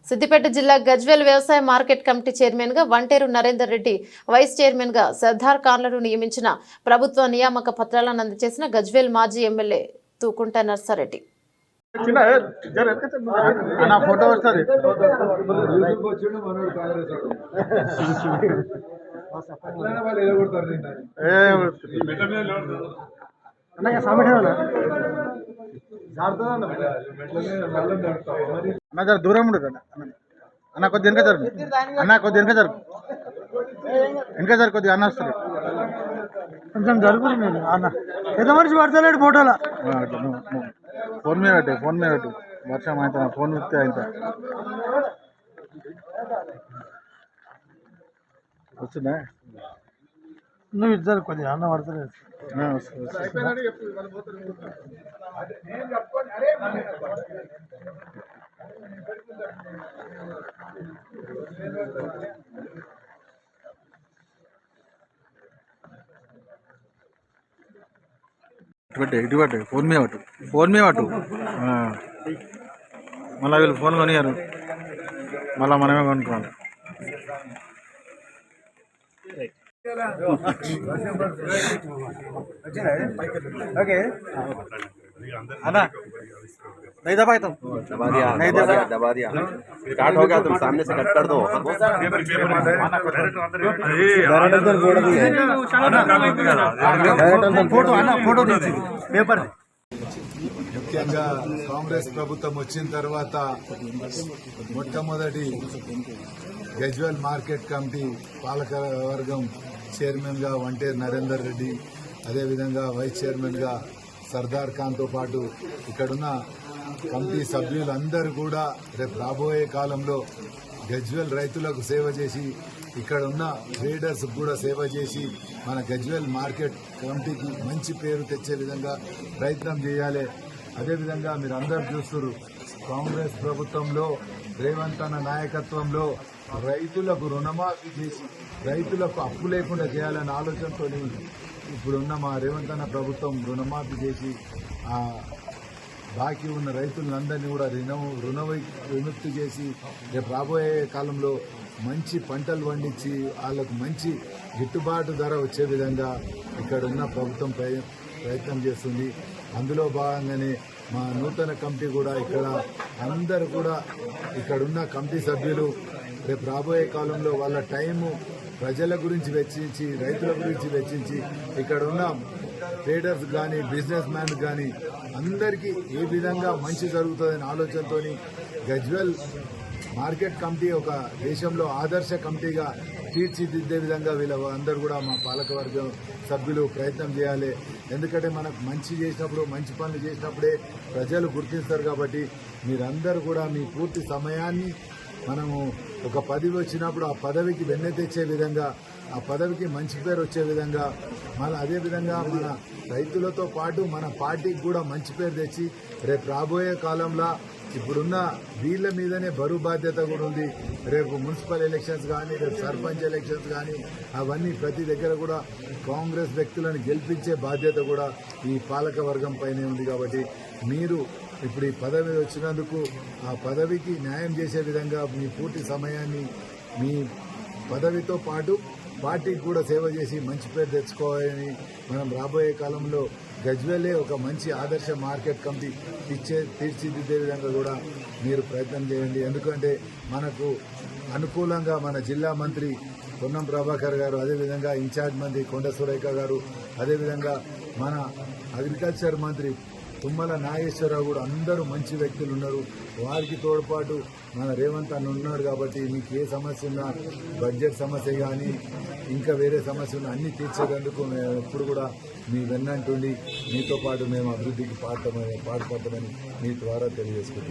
సిద్దిపేట జిల్లా గజ్వేల్ వ్యవసాయ market committee chairman గా వంటేరు నరేందర్ రెడ్డి, వైస్ చైర్మన్ గా సర్దార్ ఖాన్లను నియమించిన ప్రభుత్వ నియామక పత్రాలను అందజేసిన గజ్వేల్ మాజీ ఎమ్మెల్యే తూకుంట నర్సారెడ్డి. जरा दूर अना को दिन का जर अना को दिन का जर इनका जर को ध्यान वस्तु కొంచెం జరుగుతుంది అన్న ఏదో మనిషి పడతలేడు ఫోటోలో ఫోన్ మీద పెట్టు వర్షం అయితే ఫోన్ ఇస్తే అయితే వస్తుందా నువ్వు ఇద్దరు కొద్దిగా అన్న పడతలేదు ఇటు ఫోన్ మీద పట్టు మళ్ళీ వీళ్ళు ఫోన్ కొనియారు మళ్ళీ మనమే కొనుక్కోవాలి अना नहीं दबा तुम दबा दिया स्टार्ट हो गया तुम सामने से कट कर दो फोटो पेपर ముఖ్యంగా కాంగ్రెస్ ప్రభుత్వం వచ్చిన తర్వాత మొట్టమొదటి గజ్వేల్ మార్కెట్ కమిటీ పాలక వర్గం చైర్మన్ గా వంటేరు నరేందర్ రెడ్డి, అదేవిధంగా వైస్ చైర్మన్ గా సర్దార్ ఖాన్ తో పాటు ఇక్కడున్న కమిటీ సభ్యులందరూ కూడా రేపు రాబోయే కాలంలో గజ్వేల్ రైతులకు సేవ చేసి ఇక్కడ ఉన్న ట్రేడర్స్ కూడా సేవ చేసి మన గజ్వేల్ మార్కెట్ కమిటీకి మంచి పేరు తెచ్చే విధంగా ప్రయత్నం చేయాలి. అదేవిధంగా మీరు అందరూ చూస్తున్నారు, కాంగ్రెస్ ప్రభుత్వంలో రేవంత్ అన్న నాయకత్వంలో రైతులకు రుణమాఫీ చేసి రైతులకు అప్పు లేకుండా చేయాలనే ఆలోచనతో ఇప్పుడున్న మా రేవంత్ అన్న ప్రభుత్వం రుణమాఫీ చేసి ఆ బాకీ ఉన్న రైతులందరినీ కూడా రుణ విముక్తి చేసి రేపు రాబోయే కాలంలో మంచి పంటలు పండించి వాళ్ళకు మంచి గిట్టుబాటు ధర వచ్చే విధంగా ఇక్కడ ఉన్న ప్రభుత్వం ప్రయత్నం చేస్తుంది. అందులో భాగంగానే మా నూతన కమిటీ కూడా ఇక్కడ అందరూ కూడా ఇక్కడున్న కమిటీ సభ్యులు రేపు రాబోయే కాలంలో వాళ్ళ టైము ప్రజల గురించి వెచ్చించి రైతుల గురించి వెచ్చించి ఇక్కడ ఉన్న ట్రేడర్స్ కానీ బిజినెస్ మ్యాన్ కానీ అందరికీ ఏ విధంగా మంచి జరుగుతుందనే ఆలోచనతో గజ్వేల్ మార్కెట్ కమిటీ ఒక దేశంలో ఆదర్శ కమిటీగా తీర్చిదిద్దే విధంగా వీళ్ళ అందరూ కూడా మా పాలకవర్గం సభ్యులు ప్రయత్నం చేయాలి. ఎందుకంటే మనకు మంచి చేసినప్పుడు మంచి పనులు చేసినప్పుడే ప్రజలు గుర్తిస్తారు. కాబట్టి మీరందరూ కూడా మీ పూర్తి సమయాన్ని మనము ఒక పదవి వచ్చినప్పుడు ఆ పదవికి వెన్నె తెచ్చే విధంగా, ఆ పదవికి మంచి పేరు వచ్చే విధంగా, మన అదేవిధంగా మన రైతులతో పాటు మన పార్టీకి కూడా మంచి పేరు తెచ్చి రేపు రాబోయే కాలంలో ఇప్పుడున్న వీళ్ళ మీదనే బరువు బాధ్యత కూడా ఉంది. రేపు మున్సిపల్ ఎలక్షన్స్ కానీ, రేపు సర్పంచ్ ఎలక్షన్స్ కానీ, అవన్నీ ప్రతి దగ్గర కూడా కాంగ్రెస్ వ్యక్తులను గెలిపించే బాధ్యత కూడా ఈ పాలక వర్గం పైనే ఉంది. కాబట్టి మీరు ఇప్పుడు ఈ పదవి వచ్చినందుకు ఆ పదవికి న్యాయం చేసే విధంగా మీ పూర్తి సమయాన్ని మీ పదవితో పాటు పార్టీకి కూడా సేవ చేసి మంచి పేరు తెచ్చుకోవాలని మనం రాబోయే కాలంలో గజ్వేలే ఒక మంచి ఆదర్శ మార్కెట్ కమిటీ తీర్చిదిద్దే విధంగా కూడా మీరు ప్రయత్నం చేయండి. ఎందుకంటే మనకు అనుకూలంగా మన జిల్లా మంత్రి పొన్నం ప్రభాకర్ గారు, అదేవిధంగా ఇన్ఛార్జ్ మంత్రి కొండ సురేఖ గారు, అదేవిధంగా మన అగ్రికల్చర్ మంత్రి తుమ్మల నాగేశ్వరరావు కూడా అందరూ మంచి వ్యక్తులు ఉన్నారు. వారికి తోడ్పాటు మన రేవంత్ అన్న ఉన్నాడు. కాబట్టి మీకు ఏ సమస్య ఉన్నా, బడ్జెట్ సమస్య కానీ ఇంకా వేరే సమస్య ఉన్నా అన్ని తీర్చేందుకు మేము ఎప్పుడు కూడా మీ వెన్నంటుండి మీతో పాటు మేము అభివృద్ధికి పాటుపడతామని మీ ద్వారా తెలియజేసుకుంటున్నాం.